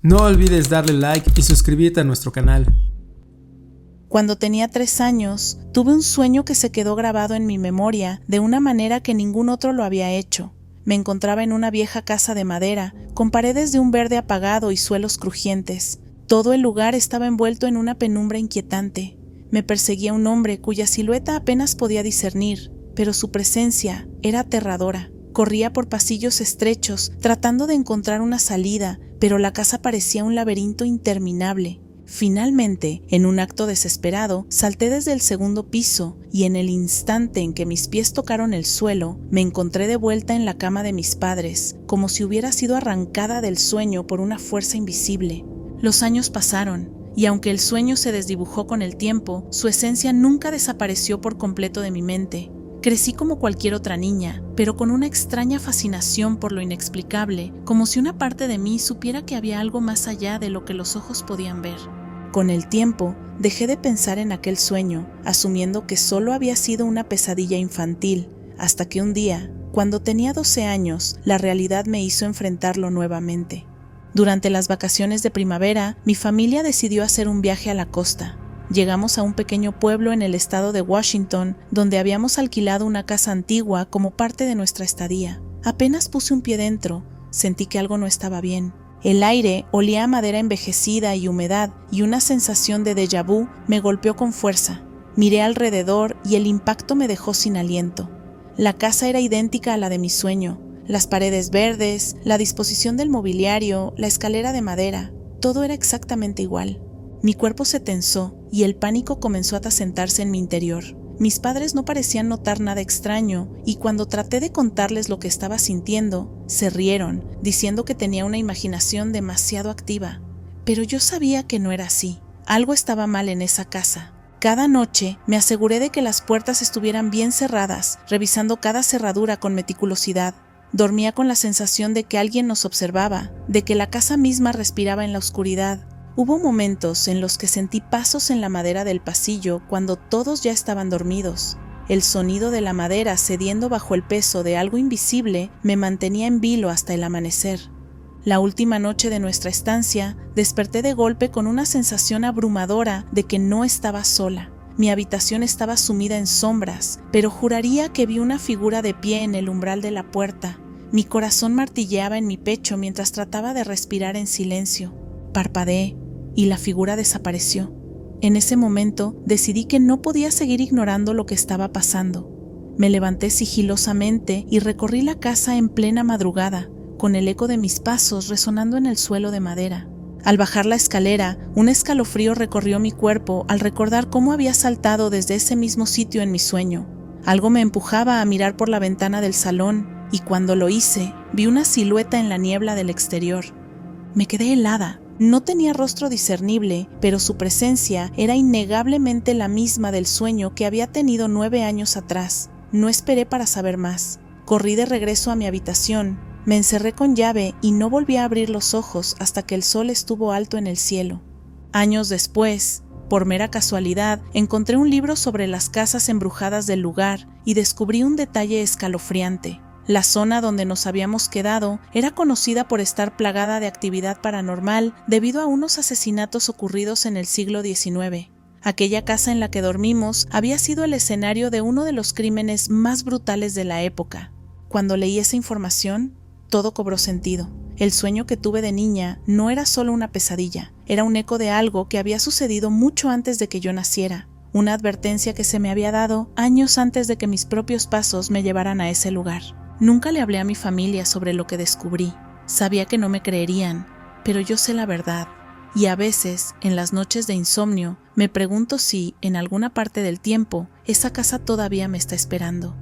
No olvides darle like y suscribirte a nuestro canal. Cuando tenía 3 años, tuve un sueño que se quedó grabado en mi memoria de una manera que ningún otro lo había hecho. Me encontraba en una vieja casa de madera, con paredes de un verde apagado y suelos crujientes. Todo el lugar estaba envuelto en una penumbra inquietante. Me perseguía un hombre cuya silueta apenas podía discernir, pero su presencia era aterradora. Corría por pasillos estrechos, tratando de encontrar una salida, pero la casa parecía un laberinto interminable. Finalmente, en un acto desesperado, salté desde el 2º piso y en el instante en que mis pies tocaron el suelo, me encontré de vuelta en la cama de mis padres, como si hubiera sido arrancada del sueño por una fuerza invisible. Los años pasaron, y aunque el sueño se desdibujó con el tiempo, su esencia nunca desapareció por completo de mi mente. Crecí como cualquier otra niña, pero con una extraña fascinación por lo inexplicable, como si una parte de mí supiera que había algo más allá de lo que los ojos podían ver. Con el tiempo, dejé de pensar en aquel sueño, asumiendo que solo había sido una pesadilla infantil, hasta que un día, cuando tenía 12 años, la realidad me hizo enfrentarlo nuevamente. Durante las vacaciones de primavera, mi familia decidió hacer un viaje a la costa. Llegamos a un pequeño pueblo en el estado de Washington, donde habíamos alquilado una casa antigua como parte de nuestra estadía. Apenas puse un pie dentro, sentí que algo no estaba bien. El aire olía a madera envejecida y humedad, y una sensación de déjà vu me golpeó con fuerza. Miré alrededor y el impacto me dejó sin aliento. La casa era idéntica a la de mi sueño. Las paredes verdes, la disposición del mobiliario, la escalera de madera, todo era exactamente igual. Mi cuerpo se tensó y el pánico comenzó a sentarse en mi interior. Mis padres no parecían notar nada extraño y cuando traté de contarles lo que estaba sintiendo, se rieron, diciendo que tenía una imaginación demasiado activa. Pero yo sabía que no era así. Algo estaba mal en esa casa. Cada noche me aseguré de que las puertas estuvieran bien cerradas, revisando cada cerradura con meticulosidad. Dormía con la sensación de que alguien nos observaba, de que la casa misma respiraba en la oscuridad. Hubo momentos en los que sentí pasos en la madera del pasillo cuando todos ya estaban dormidos. El sonido de la madera cediendo bajo el peso de algo invisible me mantenía en vilo hasta el amanecer. La última noche de nuestra estancia, desperté de golpe con una sensación abrumadora de que no estaba sola. Mi habitación estaba sumida en sombras, pero juraría que vi una figura de pie en el umbral de la puerta. Mi corazón martilleaba en mi pecho mientras trataba de respirar en silencio. Parpadeé y la figura desapareció. En ese momento decidí que no podía seguir ignorando lo que estaba pasando. Me levanté sigilosamente y recorrí la casa en plena madrugada, con el eco de mis pasos resonando en el suelo de madera. Al bajar la escalera, un escalofrío recorrió mi cuerpo al recordar cómo había saltado desde ese mismo sitio en mi sueño. Algo me empujaba a mirar por la ventana del salón y cuando lo hice, vi una silueta en la niebla del exterior. Me quedé helada. No tenía rostro discernible, pero su presencia era innegablemente la misma del sueño que había tenido 9 años atrás. No esperé para saber más. Corrí de regreso a mi habitación, me encerré con llave y no volví a abrir los ojos hasta que el sol estuvo alto en el cielo. Años después, por mera casualidad, encontré un libro sobre las casas embrujadas del lugar y descubrí un detalle escalofriante. La zona donde nos habíamos quedado era conocida por estar plagada de actividad paranormal debido a unos asesinatos ocurridos en el siglo XIX. Aquella casa en la que dormimos había sido el escenario de uno de los crímenes más brutales de la época. Cuando leí esa información, todo cobró sentido. El sueño que tuve de niña no era solo una pesadilla, era un eco de algo que había sucedido mucho antes de que yo naciera, una advertencia que se me había dado años antes de que mis propios pasos me llevaran a ese lugar. Nunca le hablé a mi familia sobre lo que descubrí. Sabía que no me creerían, pero yo sé la verdad. Y a veces, en las noches de insomnio, me pregunto si, en alguna parte del tiempo, esa casa todavía me está esperando.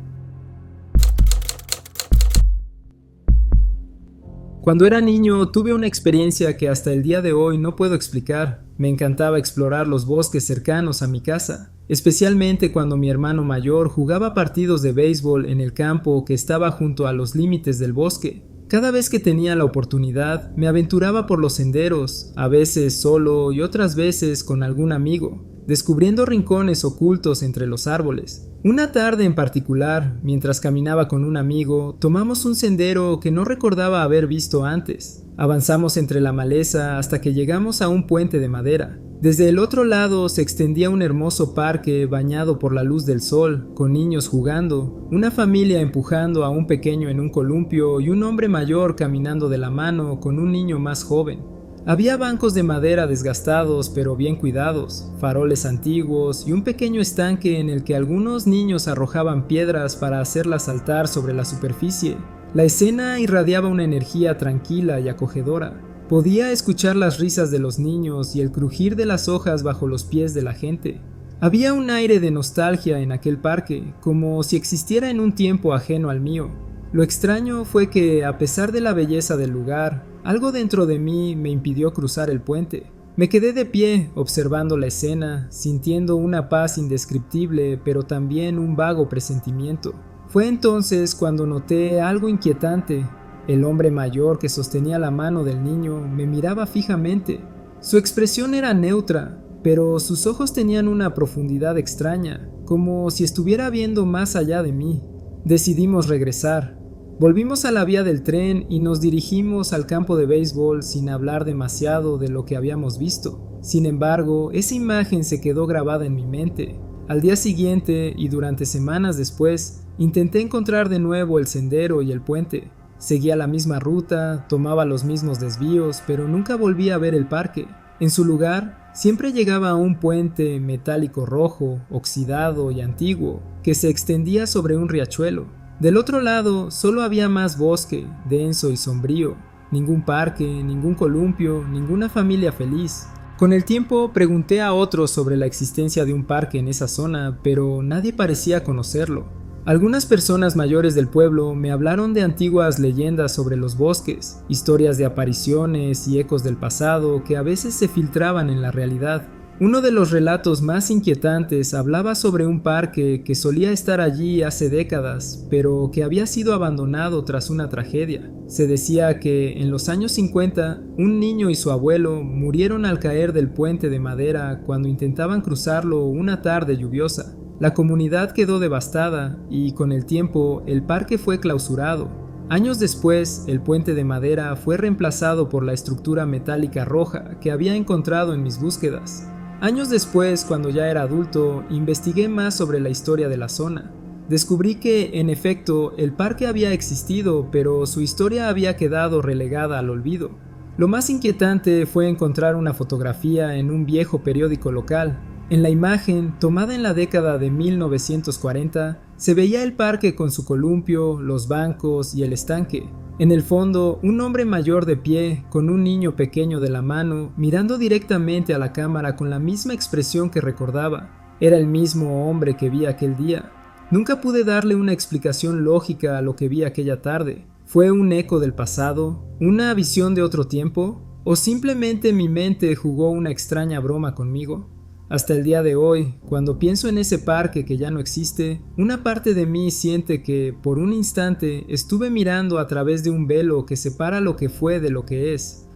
Cuando era niño tuve una experiencia que hasta el día de hoy no puedo explicar. Me encantaba explorar los bosques cercanos a mi casa, especialmente cuando mi hermano mayor jugaba partidos de béisbol en el campo que estaba junto a los límites del bosque. Cada vez que tenía la oportunidad, me aventuraba por los senderos, a veces solo y otras veces con algún amigo. descubriendo rincones ocultos entre los árboles. Una tarde en particular, mientras caminaba con un amigo, tomamos un sendero que no recordaba haber visto antes. Avanzamos entre la maleza hasta que llegamos a un puente de madera. Desde el otro lado se extendía un hermoso parque bañado por la luz del sol, con niños jugando, una familia empujando a un pequeño en un columpio y un hombre mayor caminando de la mano con un niño más joven. Había bancos de madera desgastados pero bien cuidados, faroles antiguos y un pequeño estanque en el que algunos niños arrojaban piedras para hacerlas saltar sobre la superficie. La escena irradiaba una energía tranquila y acogedora. Podía escuchar las risas de los niños y el crujir de las hojas bajo los pies de la gente. Había un aire de nostalgia en aquel parque, como si existiera en un tiempo ajeno al mío. Lo extraño fue que, a pesar de la belleza del lugar, algo dentro de mí me impidió cruzar el puente. Me quedé de pie, observando la escena, sintiendo una paz indescriptible, pero también un vago presentimiento. Fue entonces cuando noté algo inquietante. El hombre mayor que sostenía la mano del niño me miraba fijamente. Su expresión era neutra, pero sus ojos tenían una profundidad extraña, como si estuviera viendo más allá de mí. Decidimos regresar. Volvimos a la vía del tren y nos dirigimos al campo de béisbol sin hablar demasiado de lo que habíamos visto. Sin embargo, esa imagen se quedó grabada en mi mente. Al día siguiente y durante semanas después, intenté encontrar de nuevo el sendero y el puente. Seguía la misma ruta, tomaba los mismos desvíos, pero nunca volví a ver el parque. En su lugar, siempre llegaba a un puente metálico rojo, oxidado y antiguo, que se extendía sobre un riachuelo. Del otro lado, solo había más bosque, denso y sombrío. Ningún parque, ningún columpio, ninguna familia feliz. Con el tiempo pregunté a otros sobre la existencia de un parque en esa zona, pero nadie parecía conocerlo. Algunas personas mayores del pueblo me hablaron de antiguas leyendas sobre los bosques, historias de apariciones y ecos del pasado que a veces se filtraban en la realidad. Uno de los relatos más inquietantes hablaba sobre un parque que solía estar allí hace décadas, pero que había sido abandonado tras una tragedia. Se decía que en los años 50, un niño y su abuelo murieron al caer del puente de madera cuando intentaban cruzarlo una tarde lluviosa. La comunidad quedó devastada y con el tiempo el parque fue clausurado. Años después, el puente de madera fue reemplazado por la estructura metálica roja que había encontrado en mis búsquedas. Años después, cuando ya era adulto, investigué más sobre la historia de la zona. Descubrí que, en efecto, el parque había existido, pero su historia había quedado relegada al olvido. Lo más inquietante fue encontrar una fotografía en un viejo periódico local. En la imagen, tomada en la década de 1940, se veía el parque con su columpio, los bancos y el estanque. En el fondo, un hombre mayor de pie, con un niño pequeño de la mano, mirando directamente a la cámara con la misma expresión que recordaba. Era el mismo hombre que vi aquel día. Nunca pude darle una explicación lógica a lo que vi aquella tarde. ¿Fue un eco del pasado? ¿Una visión de otro tiempo? ¿O simplemente mi mente jugó una extraña broma conmigo? Hasta el día de hoy, cuando pienso en ese parque que ya no existe, una parte de mí siente que, por un instante, estuve mirando a través de un velo que separa lo que fue de lo que es.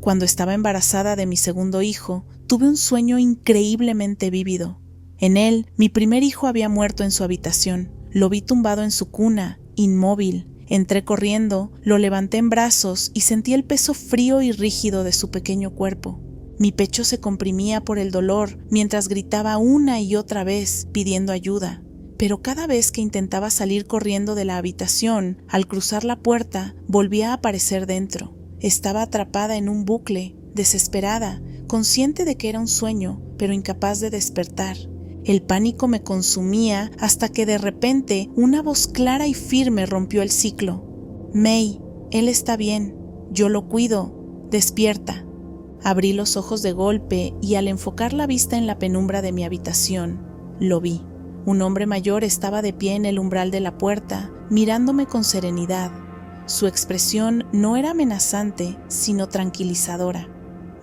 Cuando estaba embarazada de mi segundo hijo, tuve un sueño increíblemente vívido. En él, mi primer hijo había muerto en su habitación. Lo vi tumbado en su cuna, inmóvil. Entré corriendo, lo levanté en brazos y sentí el peso frío y rígido de su pequeño cuerpo. Mi pecho se comprimía por el dolor mientras gritaba una y otra vez pidiendo ayuda. Pero cada vez que intentaba salir corriendo de la habitación, al cruzar la puerta, volvía a aparecer dentro. Estaba atrapada en un bucle, desesperada, consciente de que era un sueño, pero incapaz de despertar. El pánico me consumía hasta que de repente una voz clara y firme rompió el ciclo. «May, él está bien, yo lo cuido, despierta». Abrí los ojos de golpe y al enfocar la vista en la penumbra de mi habitación, lo vi. Un hombre mayor estaba de pie en el umbral de la puerta, mirándome con serenidad. Su expresión no era amenazante, sino tranquilizadora.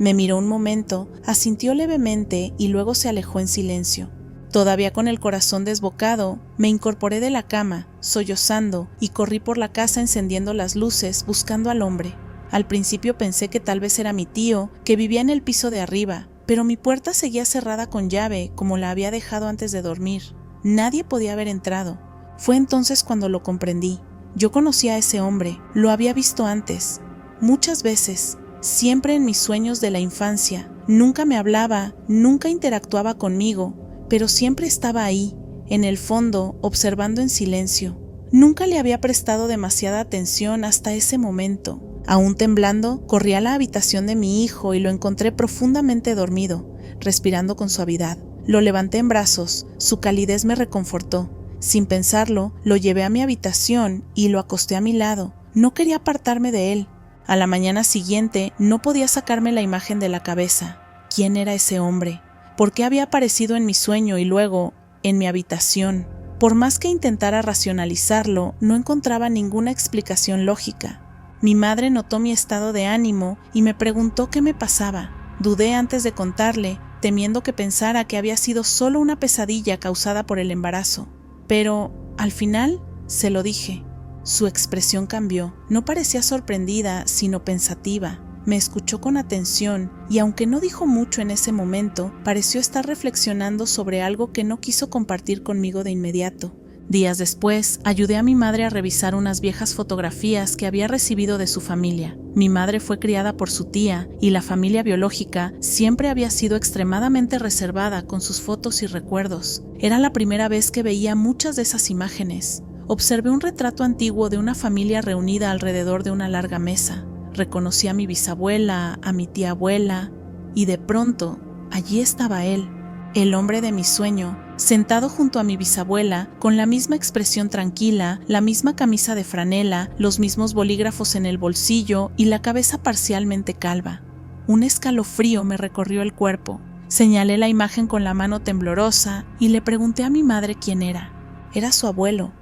Me miró un momento, asintió levemente y luego se alejó en silencio. Todavía con el corazón desbocado, me incorporé de la cama, sollozando, y corrí por la casa encendiendo las luces buscando al hombre. Al principio pensé que tal vez era mi tío, que vivía en el piso de arriba, pero mi puerta seguía cerrada con llave, como la había dejado antes de dormir. Nadie podía haber entrado. Fue entonces cuando lo comprendí. Yo conocía a ese hombre, lo había visto antes, muchas veces, siempre en mis sueños de la infancia. Nunca me hablaba, nunca interactuaba conmigo, pero siempre estaba ahí, en el fondo, observando en silencio. Nunca le había prestado demasiada atención hasta ese momento. Aún temblando, corrí a la habitación de mi hijo y lo encontré profundamente dormido, respirando con suavidad. Lo levanté en brazos, su calidez me reconfortó. Sin pensarlo, lo llevé a mi habitación y lo acosté a mi lado. No quería apartarme de él. A la mañana siguiente no podía sacarme la imagen de la cabeza. ¿Quién era ese hombre? ¿Por qué había aparecido en mi sueño y luego en mi habitación? Por más que intentara racionalizarlo, no encontraba ninguna explicación lógica. Mi madre notó mi estado de ánimo y me preguntó qué me pasaba. Dudé antes de contarle, temiendo que pensara que había sido solo una pesadilla causada por el embarazo. Pero, al final, se lo dije. Su expresión cambió. No parecía sorprendida, sino pensativa. Me escuchó con atención y, aunque no dijo mucho en ese momento, pareció estar reflexionando sobre algo que no quiso compartir conmigo de inmediato. Días después, ayudé a mi madre a revisar unas viejas fotografías que había recibido de su familia. Mi madre fue criada por su tía y la familia biológica siempre había sido extremadamente reservada con sus fotos y recuerdos. Era la primera vez que veía muchas de esas imágenes. Observé un retrato antiguo de una familia reunida alrededor de una larga mesa. Reconocí a mi bisabuela, a mi tía abuela, y de pronto, allí estaba él, el hombre de mi sueño, sentado junto a mi bisabuela, con la misma expresión tranquila, la misma camisa de franela, los mismos bolígrafos en el bolsillo y la cabeza parcialmente calva. Un escalofrío me recorrió el cuerpo. Señalé la imagen con la mano temblorosa y le pregunté a mi madre quién era. Era su abuelo.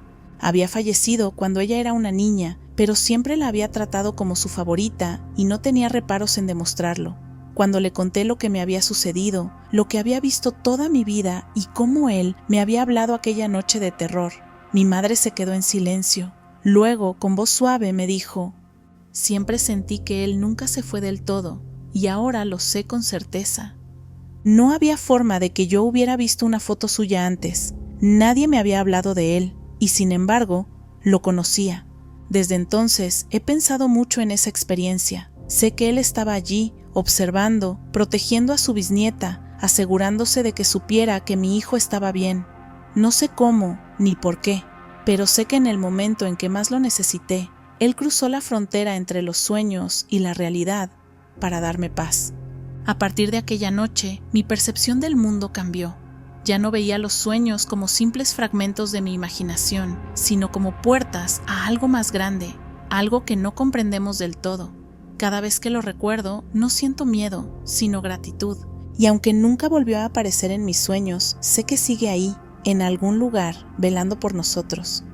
Había fallecido cuando ella era una niña, pero siempre la había tratado como su favorita y no tenía reparos en demostrarlo. Cuando le conté lo que me había sucedido, lo que había visto toda mi vida y cómo él me había hablado aquella noche de terror, mi madre se quedó en silencio. Luego, con voz suave, me dijo: «Siempre sentí que él nunca se fue del todo, y ahora lo sé con certeza». No había forma de que yo hubiera visto una foto suya antes. Nadie me había hablado de él, y sin embargo, lo conocía. Desde entonces, he pensado mucho en esa experiencia. Sé que él estaba allí, observando, protegiendo a su bisnieta, asegurándose de que supiera que mi hijo estaba bien. No sé cómo, ni por qué, pero sé que en el momento en que más lo necesité, él cruzó la frontera entre los sueños y la realidad para darme paz. A partir de aquella noche, mi percepción del mundo cambió. Ya no veía los sueños como simples fragmentos de mi imaginación, sino como puertas a algo más grande, algo que no comprendemos del todo. Cada vez que lo recuerdo, no siento miedo, sino gratitud. Y aunque nunca volvió a aparecer en mis sueños, sé que sigue ahí, en algún lugar, velando por nosotros.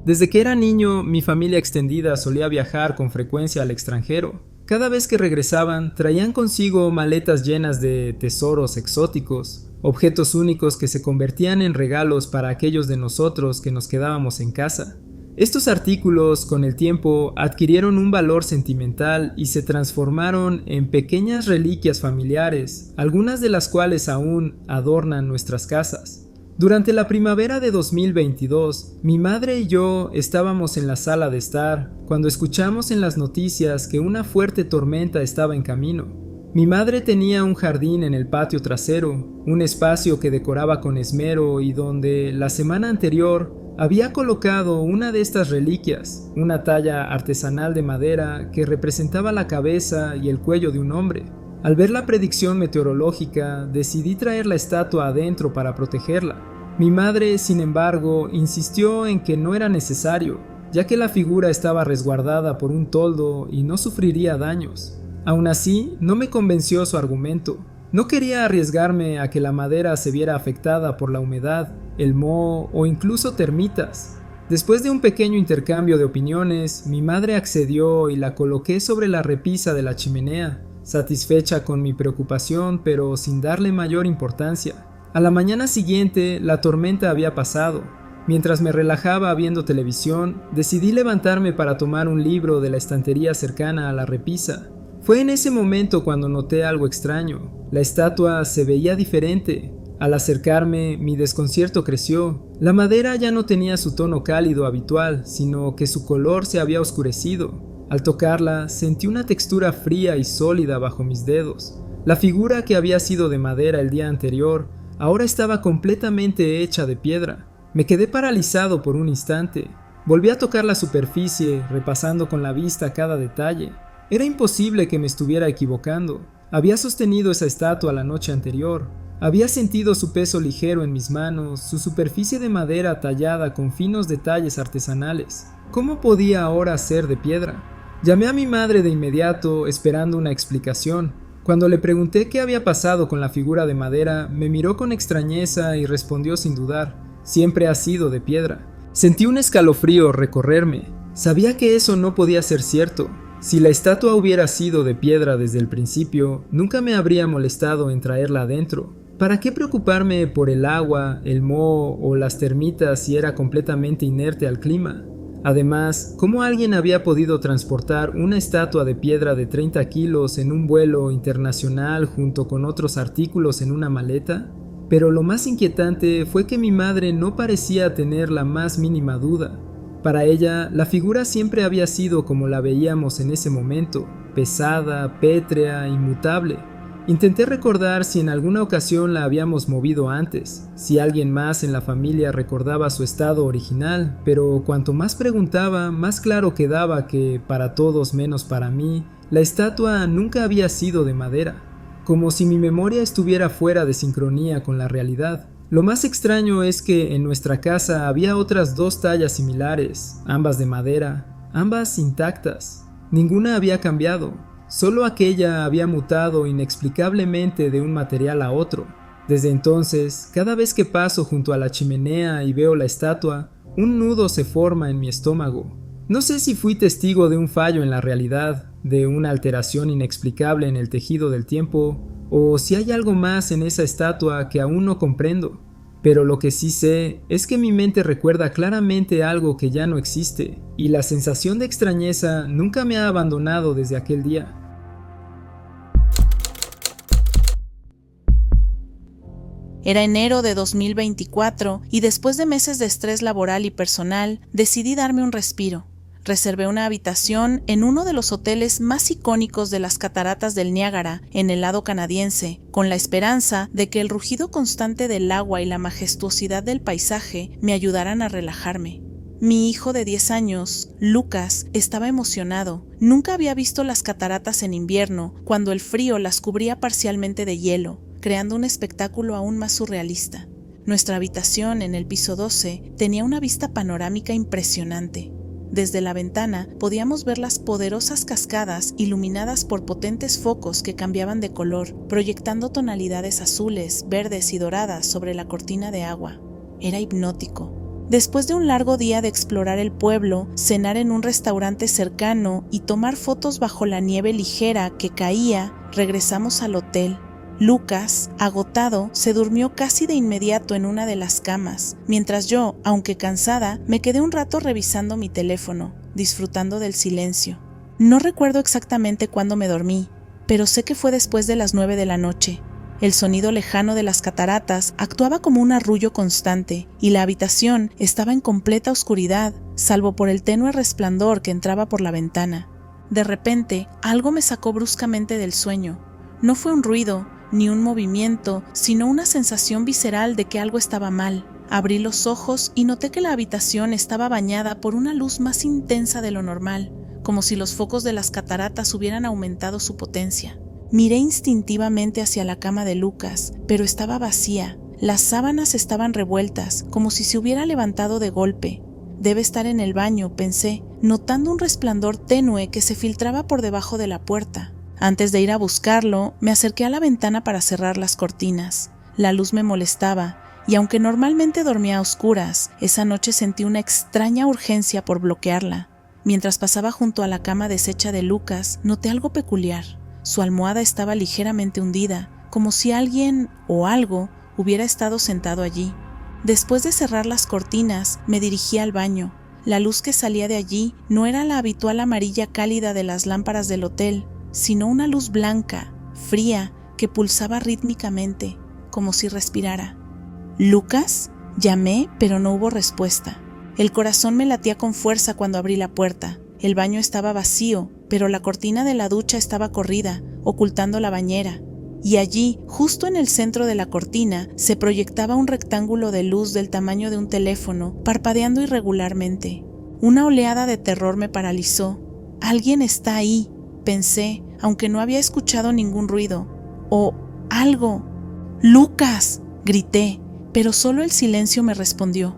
Desde que era niño, mi familia extendida solía viajar con frecuencia al extranjero. Cada vez que regresaban, traían consigo maletas llenas de tesoros exóticos, objetos únicos que se convertían en regalos para aquellos de nosotros que nos quedábamos en casa. Estos artículos, con el tiempo, adquirieron un valor sentimental y se transformaron en pequeñas reliquias familiares, algunas de las cuales aún adornan nuestras casas. Durante la primavera de 2022, mi madre y yo estábamos en la sala de estar cuando escuchamos en las noticias que una fuerte tormenta estaba en camino. Mi madre tenía un jardín en el patio trasero, un espacio que decoraba con esmero y donde la semana anterior había colocado una de estas reliquias, una talla artesanal de madera que representaba la cabeza y el cuello de un hombre. Al ver la predicción meteorológica, decidí traer la estatua adentro para protegerla. Mi madre, sin embargo, insistió en que no era necesario, ya que la figura estaba resguardada por un toldo y no sufriría daños. Aún así, no me convenció su argumento. No quería arriesgarme a que la madera se viera afectada por la humedad, el moho o incluso termitas. Después de un pequeño intercambio de opiniones, mi madre accedió y la coloqué sobre la repisa de la chimenea, satisfecha con mi preocupación pero sin darle mayor importancia. A la mañana siguiente, la tormenta había pasado. Mientras me relajaba viendo televisión, decidí levantarme para tomar un libro de la estantería cercana a la repisa. Fue en ese momento cuando noté algo extraño. La estatua se veía diferente. Al acercarme, mi desconcierto creció. La madera ya no tenía su tono cálido habitual, sino que su color se había oscurecido. Al tocarla, sentí una textura fría y sólida bajo mis dedos. La figura que había sido de madera el día anterior, ahora estaba completamente hecha de piedra. Me quedé paralizado por un instante. Volví a tocar la superficie, repasando con la vista cada detalle. Era imposible que me estuviera equivocando. Había sostenido esa estatua la noche anterior. Había sentido su peso ligero en mis manos, su superficie de madera tallada con finos detalles artesanales. ¿Cómo podía ahora ser de piedra? Llamé a mi madre de inmediato, esperando una explicación. Cuando le pregunté qué había pasado con la figura de madera, me miró con extrañeza y respondió sin dudar: siempre ha sido de piedra. Sentí un escalofrío recorrerme. Sabía que eso no podía ser cierto. Si la estatua hubiera sido de piedra desde el principio, nunca me habría molestado en traerla adentro. ¿Para qué preocuparme por el agua, el moho o las termitas si era completamente inerte al clima? Además, ¿cómo alguien había podido transportar una estatua de piedra de 30 kilos en un vuelo internacional junto con otros artículos en una maleta? Pero lo más inquietante fue que mi madre no parecía tener la más mínima duda. Para ella, la figura siempre había sido como la veíamos en ese momento, pesada, pétrea, inmutable. Intenté recordar si en alguna ocasión la habíamos movido antes, si alguien más en la familia recordaba su estado original, pero cuanto más preguntaba, más claro quedaba que, para todos menos para mí, la estatua nunca había sido de madera, como si mi memoria estuviera fuera de sincronía con la realidad. Lo más extraño es que en nuestra casa había otras 2 tallas similares, ambas de madera, ambas intactas. Ninguna había cambiado. Solo aquella había mutado inexplicablemente de un material a otro. Desde entonces, cada vez que paso junto a la chimenea y veo la estatua, un nudo se forma en mi estómago. No sé si fui testigo de un fallo en la realidad, de una alteración inexplicable en el tejido del tiempo, o si hay algo más en esa estatua que aún no comprendo. Pero lo que sí sé es que mi mente recuerda claramente algo que ya no existe, y la sensación de extrañeza nunca me ha abandonado desde aquel día. Era enero de 2024 y después de meses de estrés laboral y personal, decidí darme un respiro. Reservé una habitación en uno de los hoteles más icónicos de las cataratas del Niágara, en el lado canadiense, con la esperanza de que el rugido constante del agua y la majestuosidad del paisaje me ayudaran a relajarme. Mi hijo de 10 años, Lucas, estaba emocionado. Nunca había visto las cataratas en invierno, cuando el frío las cubría parcialmente de hielo, creando un espectáculo aún más surrealista. Nuestra habitación, en el piso 12, tenía una vista panorámica impresionante. Desde la ventana podíamos ver las poderosas cascadas iluminadas por potentes focos que cambiaban de color, proyectando tonalidades azules, verdes y doradas sobre la cortina de agua. Era hipnótico. Después de un largo día de explorar el pueblo, cenar en un restaurante cercano y tomar fotos bajo la nieve ligera que caía, regresamos al hotel. Lucas, agotado, se durmió casi de inmediato en una de las camas, mientras yo, aunque cansada, me quedé un rato revisando mi teléfono, disfrutando del silencio. No recuerdo exactamente cuándo me dormí, pero sé que fue después de las 9 de la noche. El sonido lejano de las cataratas actuaba como un arrullo constante, y la habitación estaba en completa oscuridad, salvo por el tenue resplandor que entraba por la ventana. De repente, algo me sacó bruscamente del sueño. No fue un ruido, ni un movimiento, sino una sensación visceral de que algo estaba mal. Abrí los ojos y noté que la habitación estaba bañada por una luz más intensa de lo normal, como si los focos de las cataratas hubieran aumentado su potencia. Miré instintivamente hacia la cama de Lucas, pero estaba vacía. Las sábanas estaban revueltas, como si se hubiera levantado de golpe. Debe estar en el baño, pensé, notando un resplandor tenue que se filtraba por debajo de la puerta. Antes de ir a buscarlo, me acerqué a la ventana para cerrar las cortinas. La luz me molestaba, y aunque normalmente dormía a oscuras, esa noche sentí una extraña urgencia por bloquearla. Mientras pasaba junto a la cama deshecha de Lucas, noté algo peculiar. Su almohada estaba ligeramente hundida, como si alguien o algo hubiera estado sentado allí. Después de cerrar las cortinas, me dirigí al baño. La luz que salía de allí no era la habitual amarilla cálida de las lámparas del hotel, sino una luz blanca, fría, que pulsaba rítmicamente, como si respirara. ¿Lucas? Llamé, pero no hubo respuesta. El corazón me latía con fuerza cuando abrí la puerta. El baño estaba vacío, pero la cortina de la ducha estaba corrida, ocultando la bañera. Y allí, justo en el centro de la cortina, se proyectaba un rectángulo de luz del tamaño de un teléfono, parpadeando irregularmente. Una oleada de terror me paralizó. Alguien está ahí, pensé, aunque no había escuchado ningún ruido. O algo. ¡Lucas!, grité, pero solo el silencio me respondió.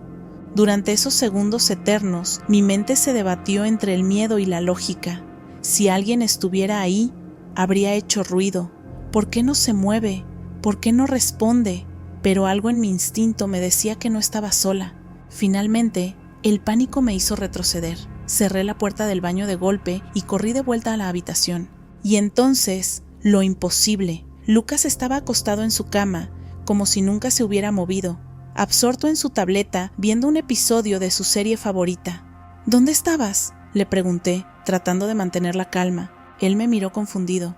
Durante esos segundos eternos, mi mente se debatió entre el miedo y la lógica. Si alguien estuviera ahí, habría hecho ruido. ¿Por qué no se mueve? ¿Por qué no responde? Pero algo en mi instinto me decía que no estaba sola. Finalmente, el pánico me hizo retroceder. Cerré la puerta del baño de golpe y corrí de vuelta a la habitación. Y entonces, lo imposible. Lucas estaba acostado en su cama, como si nunca se hubiera movido, absorto en su tableta, viendo un episodio de su serie favorita. ¿Dónde estabas?, le pregunté, tratando de mantener la calma. Él me miró confundido.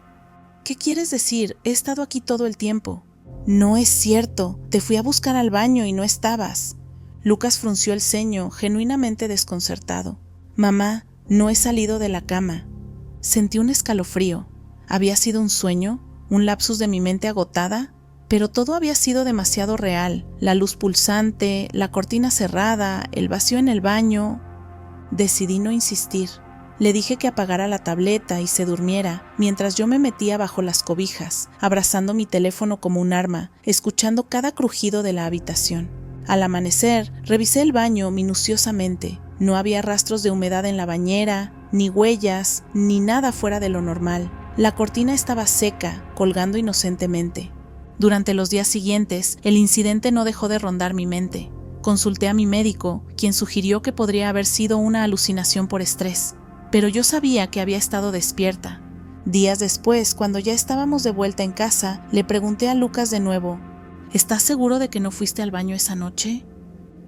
¿Qué quieres decir? He estado aquí todo el tiempo. No es cierto, te fui a buscar al baño y no estabas. Lucas frunció el ceño, genuinamente desconcertado. Mamá, no he salido de la cama. Sentí un escalofrío. ¿Había sido un sueño? ¿Un lapsus de mi mente agotada? Pero todo había sido demasiado real. La luz pulsante, la cortina cerrada, el vacío en el baño. Decidí no insistir. Le dije que apagara la tableta y se durmiera, mientras yo me metía bajo las cobijas, abrazando mi teléfono como un arma, escuchando cada crujido de la habitación. Al amanecer, revisé el baño minuciosamente. No había rastros de humedad en la bañera, ni huellas, ni nada fuera de lo normal. La cortina estaba seca, colgando inocentemente. Durante los días siguientes, el incidente no dejó de rondar mi mente. Consulté a mi médico, quien sugirió que podría haber sido una alucinación por estrés. Pero yo sabía que había estado despierta. Días después, cuando ya estábamos de vuelta en casa, le pregunté a Lucas de nuevo, ¿estás seguro de que no fuiste al baño esa noche?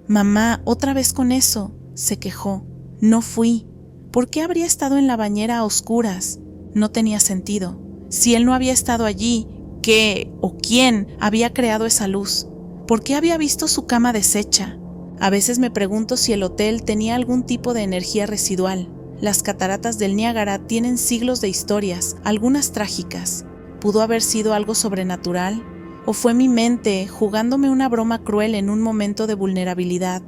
Mamá, otra vez con eso, se quejó. No fui. ¿Por qué habría estado en la bañera a oscuras? No tenía sentido. Si él no había estado allí, ¿qué o quién había creado esa luz? ¿Por qué había visto su cama deshecha? A veces me pregunto si el hotel tenía algún tipo de energía residual. Las cataratas del Niágara tienen siglos de historias, algunas trágicas. ¿Pudo haber sido algo sobrenatural? ¿O fue mi mente jugándome una broma cruel en un momento de vulnerabilidad?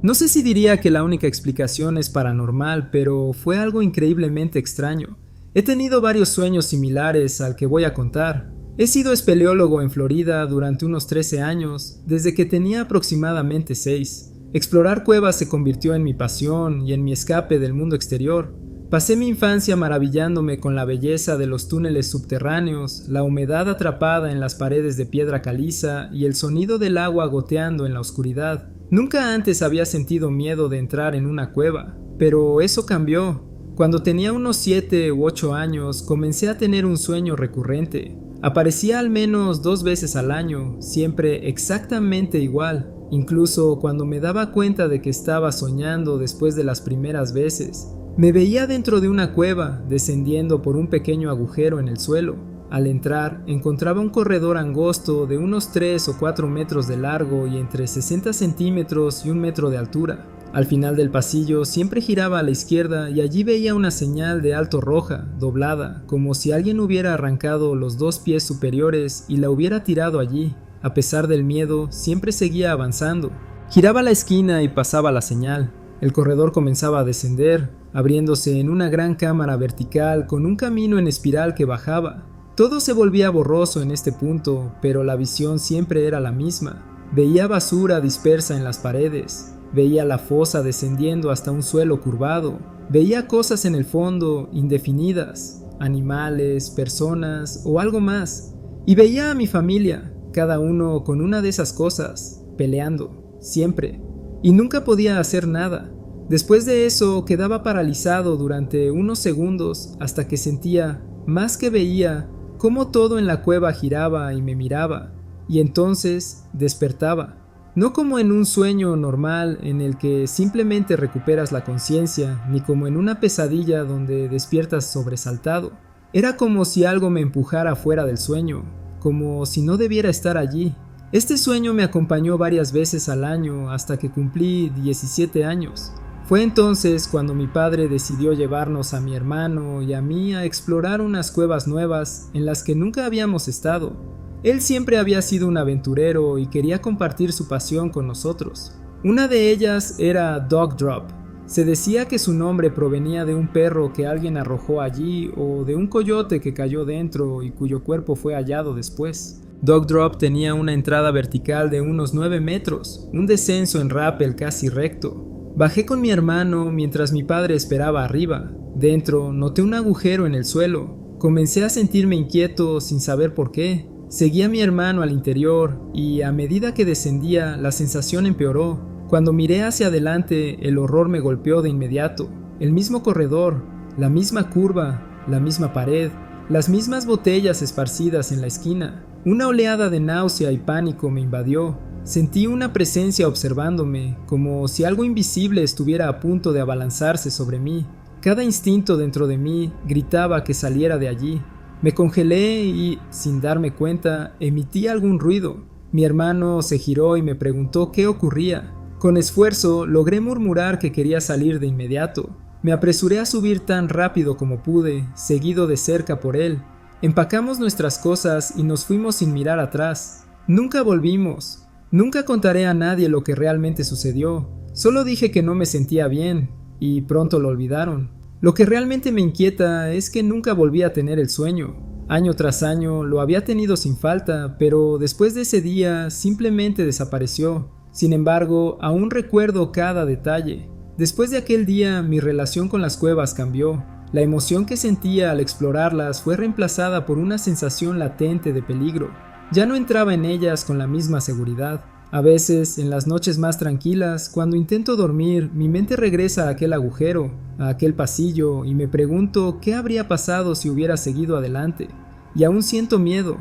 No sé si diría que la única explicación es paranormal, pero fue algo increíblemente extraño. He tenido varios sueños similares al que voy a contar. He sido espeleólogo en Florida durante unos 13 años, desde que tenía aproximadamente 6. Explorar cuevas se convirtió en mi pasión y en mi escape del mundo exterior. Pasé mi infancia maravillándome con la belleza de los túneles subterráneos, la humedad atrapada en las paredes de piedra caliza y el sonido del agua goteando en la oscuridad. Nunca antes había sentido miedo de entrar en una cueva, pero eso cambió. Cuando tenía unos 7 u 8 años, comencé a tener un sueño recurrente. Aparecía al menos 2 veces al año, siempre exactamente igual, incluso cuando me daba cuenta de que estaba soñando después de las primeras veces. Me veía dentro de una cueva, descendiendo por un pequeño agujero en el suelo. Al entrar, encontraba un corredor angosto de unos 3 o 4 metros de largo y entre 60 centímetros y 1 metro de altura. Al final del pasillo siempre giraba a la izquierda y allí veía una señal de alto roja, doblada, como si alguien hubiera arrancado los 2 pies superiores y la hubiera tirado allí. A pesar del miedo, siempre seguía avanzando. Giraba la esquina y pasaba la señal. El corredor comenzaba a descender, abriéndose en una gran cámara vertical con un camino en espiral que bajaba. Todo se volvía borroso en este punto, pero la visión siempre era la misma. Veía basura dispersa en las paredes. Veía la fosa descendiendo hasta un suelo curvado. Veía cosas en el fondo, indefinidas, animales, personas o algo más. Y veía a mi familia, cada uno con una de esas cosas, peleando, siempre. Y nunca podía hacer nada. Después de eso quedaba paralizado durante unos segundos hasta que sentía, más que veía, cómo todo en la cueva giraba y me miraba, y entonces despertaba. No como en un sueño normal en el que simplemente recuperas la conciencia, ni como en una pesadilla donde despiertas sobresaltado. Era como si algo me empujara fuera del sueño, como si no debiera estar allí. Este sueño me acompañó varias veces al año hasta que cumplí 17 años. Fue entonces cuando mi padre decidió llevarnos a mi hermano y a mí a explorar unas cuevas nuevas en las que nunca habíamos estado. Él siempre había sido un aventurero y quería compartir su pasión con nosotros. Una de ellas era Dog Drop. Se decía que su nombre provenía de un perro que alguien arrojó allí o de un coyote que cayó dentro y cuyo cuerpo fue hallado después. Dog Drop tenía una entrada vertical de unos 9 metros, un descenso en rappel casi recto. Bajé con mi hermano mientras mi padre esperaba arriba. Dentro noté un agujero en el suelo. Comencé a sentirme inquieto sin saber por qué. Seguí a mi hermano al interior y a medida que descendía la sensación empeoró. Cuando miré hacia adelante el horror me golpeó de inmediato. El mismo corredor, la misma curva, la misma pared, las mismas botellas esparcidas en la esquina. Una oleada de náusea y pánico me invadió. Sentí una presencia observándome, como si algo invisible estuviera a punto de abalanzarse sobre mí. Cada instinto dentro de mí gritaba que saliera de allí. Me congelé y, sin darme cuenta, emití algún ruido. Mi hermano se giró y me preguntó qué ocurría. Con esfuerzo logré murmurar que quería salir de inmediato. Me apresuré a subir tan rápido como pude, seguido de cerca por él. Empacamos nuestras cosas y nos fuimos sin mirar atrás. Nunca volvimos. Nunca contaré a nadie lo que realmente sucedió. Solo dije que no me sentía bien, y pronto lo olvidaron. Lo que realmente me inquieta es que nunca volví a tener el sueño. Año tras año lo había tenido sin falta, pero después de ese día simplemente desapareció. Sin embargo, aún recuerdo cada detalle. Después de aquel día, mi relación con las cuevas cambió. La emoción que sentía al explorarlas fue reemplazada por una sensación latente de peligro. Ya no entraba en ellas con la misma seguridad. A veces, en las noches más tranquilas, cuando intento dormir, mi mente regresa a aquel agujero, a aquel pasillo, y me pregunto qué habría pasado si hubiera seguido adelante. Y aún siento miedo.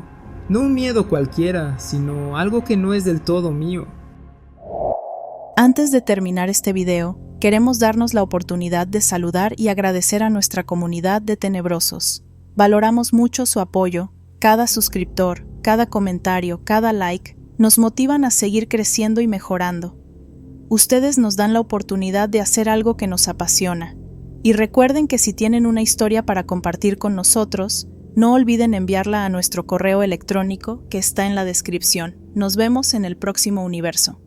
No un miedo cualquiera, sino algo que no es del todo mío. Antes de terminar este video, queremos darnos la oportunidad de saludar y agradecer a nuestra comunidad de tenebrosos. Valoramos mucho su apoyo. Cada suscriptor, cada comentario, cada like nos motivan a seguir creciendo y mejorando. Ustedes nos dan la oportunidad de hacer algo que nos apasiona. Y recuerden que si tienen una historia para compartir con nosotros, no olviden enviarla a nuestro correo electrónico que está en la descripción. Nos vemos en el próximo universo.